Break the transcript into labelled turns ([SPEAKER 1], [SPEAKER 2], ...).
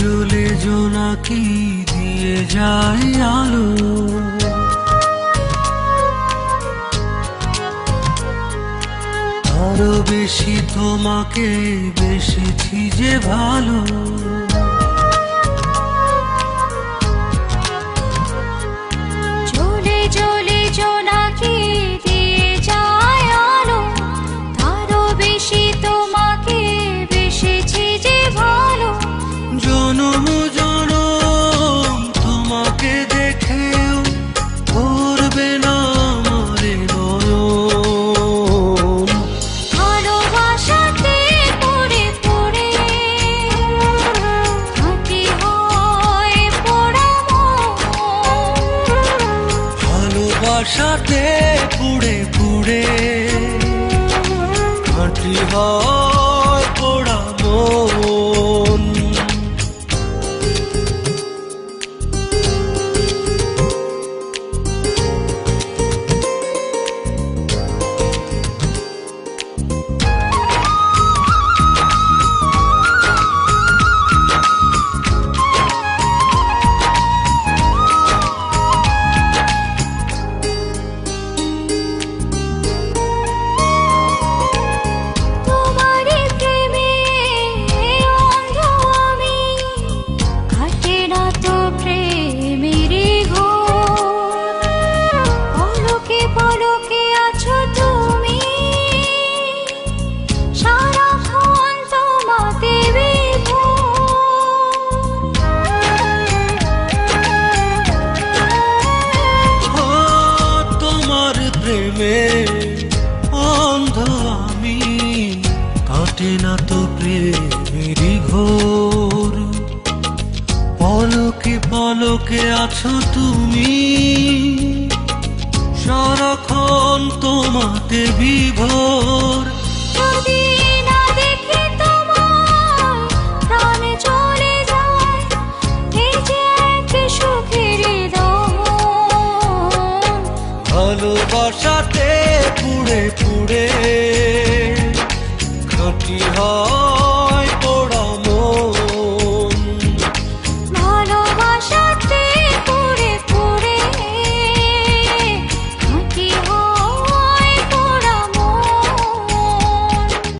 [SPEAKER 1] জ্বলে জোনাকি দিয়ে যায় আলো, আরো বেশি তোমাকে বেসেছি যে ভালো।
[SPEAKER 2] জ্বলে জ্বলে জোনাকি দিয়ে যায় আলো, আরো বেশি তোমাকে বেসেছি যে ভালো।
[SPEAKER 1] জনম জনম তোমাকে দেখেও ভরবে না আমারে নয়ন।
[SPEAKER 2] ভালোবাসাতে পড়ে পড়ে খাঁটি হয় পোড়া মন।
[SPEAKER 1] ভালোবাসাতে পুড়ে পুড়ে খাঁটি হয় পোড়া মন।
[SPEAKER 2] তোমারই প্রেমে অন্ধ আমি, কাটে না তো প্রেমেরই ঘোর। পলকে পলকে আছো তুমি, সারাক্ষণ তোমাতে
[SPEAKER 1] ও তোমার প্রেমে অন্ধ আমি, কাটে না তো প্রেমেরই ঘোর। পলকে পলকে আছো তুমি, সারাক্ষণ তোমাতে বিভোর।
[SPEAKER 2] যদি না দেখি তোমায় প্রাণ চলে যায়, এই যে এক সুখের দমন।
[SPEAKER 1] ভালোবাসাতে পুড়ে পুড়ে খাঁটি হয়